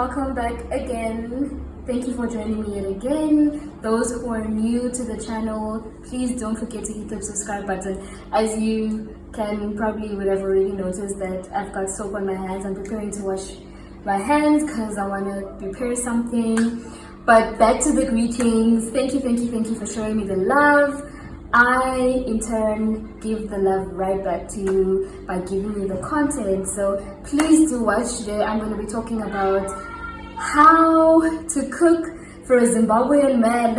Welcome back again. Thank you for joining me yet again. Those who are new to the channel, please don't forget to hit the subscribe button. As you can probably would have already noticed that I've got soap on my hands. I'm preparing to wash my hands because I want to prepare something. But back to the greetings. Thank you for showing me the love. I in turn give the love right back to you by giving you the content. So please do watch. Today I'm going to be talking about how to cook for a Zimbabwean man,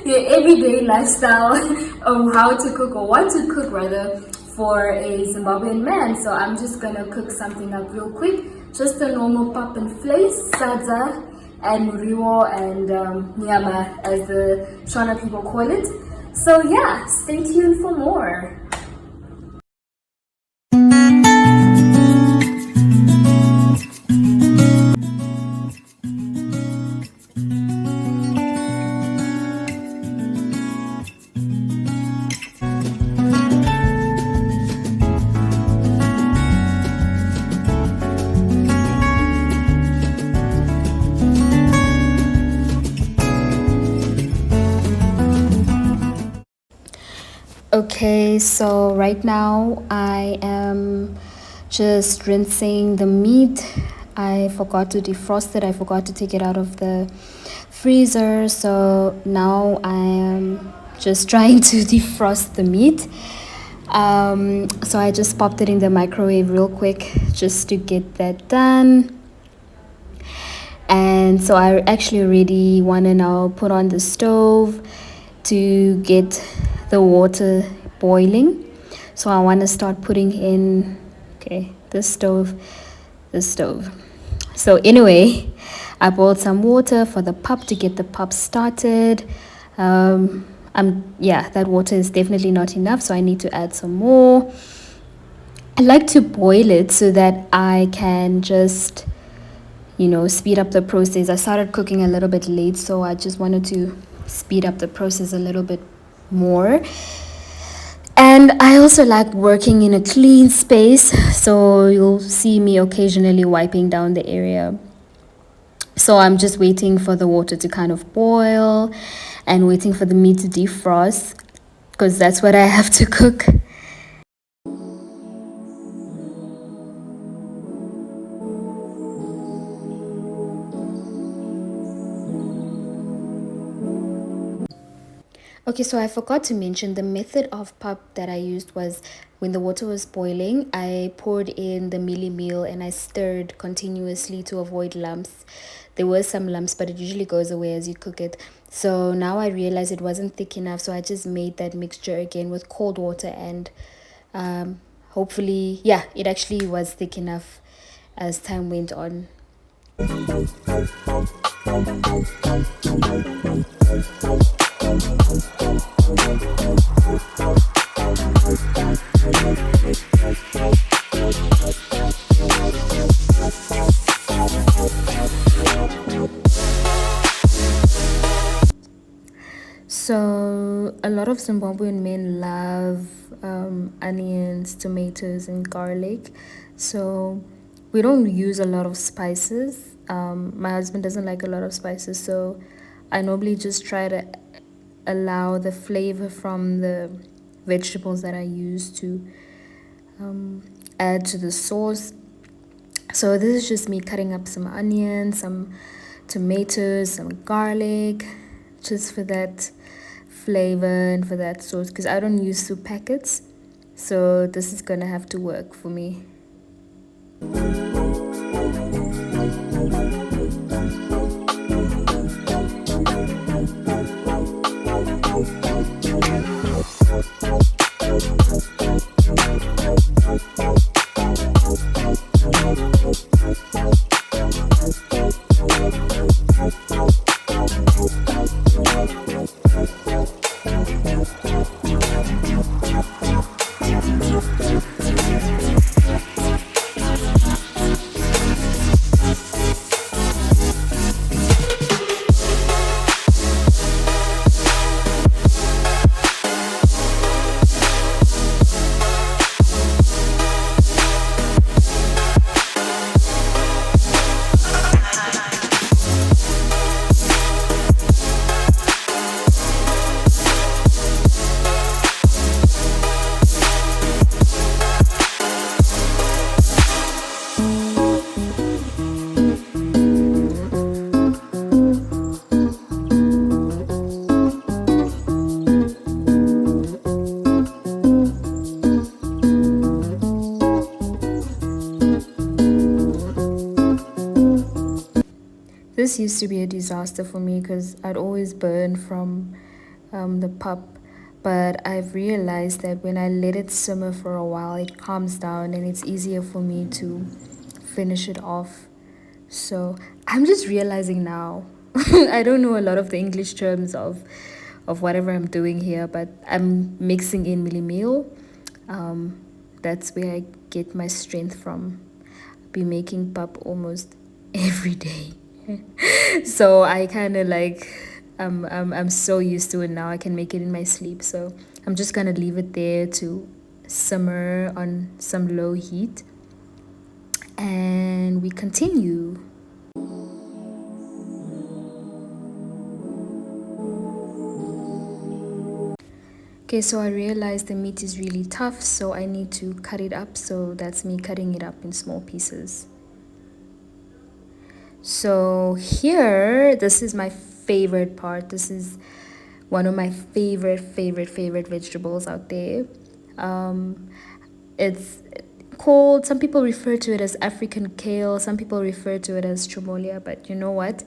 your everyday lifestyle of how to cook or what to cook rather for a Zimbabwean man. So I'm just going to cook something up real quick. Just a normal pap and vleis, sadza and muriwo and nyama as the Shona people call it. So yeah, stay tuned for more. Okay, so right now I am just rinsing the meat. I forgot to defrost it. I forgot to take it out of the freezer. So now I am just trying to defrost the meat. So I just popped it in the microwave real quick just to get that done. And so I actually already want to now put on the stove to get the water boiling. So I want to start putting in the stove. So anyway, I boiled some water for the pap to get the pap started. That water is definitely not enough, so I need to add some more. I like to boil it so that I can just speed up the process. I started cooking a little bit late, so I just wanted to speed up the process a little bit more. And I also like working in a clean space, so you'll see me occasionally wiping down the area. So I'm just waiting for the water to kind of boil and waiting for the meat to defrost because that's what I have to cook. Okay, so I forgot to mention the method of pap that I used was when the water was boiling, I poured in the mealie meal and I stirred continuously to avoid lumps. There were some lumps, but it usually goes away as you cook it. So now I realized it wasn't thick enough, so I just made that mixture again with cold water and hopefully, it actually was thick enough as time went on. So a lot of Zimbabwean men love onions, tomatoes and garlic, so we don't use a lot of spices. My husband doesn't like a lot of spices, so I normally just try to allow the flavor from the vegetables that I use to add to the sauce. So this is just me cutting up some onions, some tomatoes, some garlic, just for that flavor and for that sauce, because I don't use soup packets, so this is gonna have to work for me. This used to be a disaster for me because I'd always burn from the pap. But I've realized that when I let it simmer for a while, it calms down and it's easier for me to finish it off. So I'm just realizing now. I don't know a lot of the English terms of whatever I'm doing here, but I'm mixing in milli meal. That's where I get my strength from. Be making pap almost every day. So I kind of like I'm so used to it now. I can make it in my sleep. So I'm just gonna leave it there to simmer on some low heat, and we continue. Okay, so I realized the meat is really tough, so I need to cut it up. So that's me cutting it up in small pieces. So here, this is my favorite part. This is one of my favorite vegetables out there. It's called, some people refer to it as African kale, some people refer to it as chumolia, but you know what?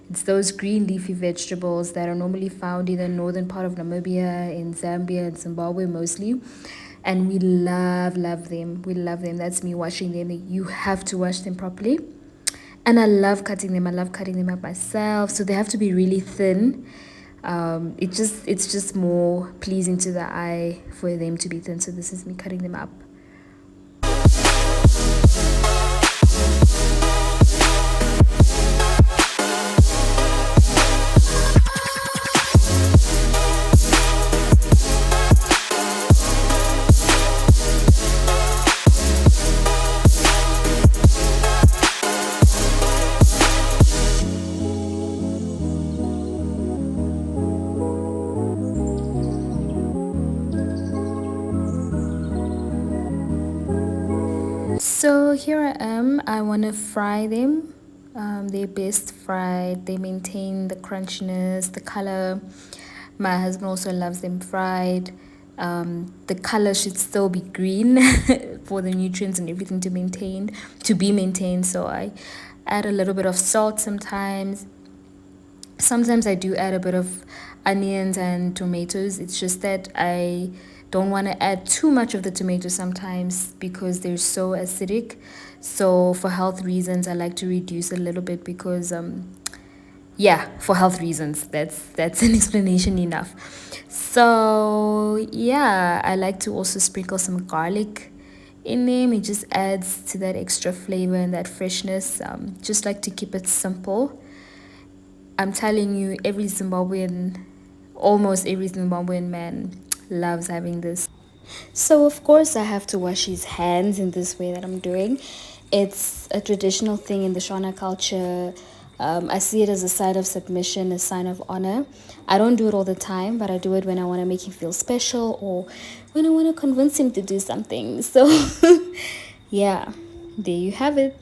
It's those green leafy vegetables that are normally found in the northern part of Namibia, in Zambia and Zimbabwe mostly. And we love them. We love them. That's me washing them. You have to wash them properly. And I love cutting them. I love cutting them up myself. So they have to be really thin. It's just more pleasing to the eye for them to be thin. So this is me cutting them up. So here I am. I want to fry them. They're best fried. They maintain the crunchiness, the color. My husband also loves them fried. The color should still be green for the nutrients and everything to be maintained. So I add a little bit of salt sometimes. Sometimes I do add a bit of onions and tomatoes. It's just that I don't want to add too much of the tomato sometimes because they're so acidic. So for health reasons, I like to reduce a little bit because yeah, for health reasons. That's an explanation enough. So yeah, I like to also sprinkle some garlic in them. It just adds to that extra flavor and that freshness. Just like to keep it simple. I'm telling you, almost every Zimbabwean man loves having this. So of course I have to wash his hands in this way that I'm doing. It's a traditional thing in the Shona culture. I see it as a sign of submission, a sign of honor. I don't do it all the time, but I do it when I want to make him feel special or when I want to convince him to do something. So yeah, there you have it.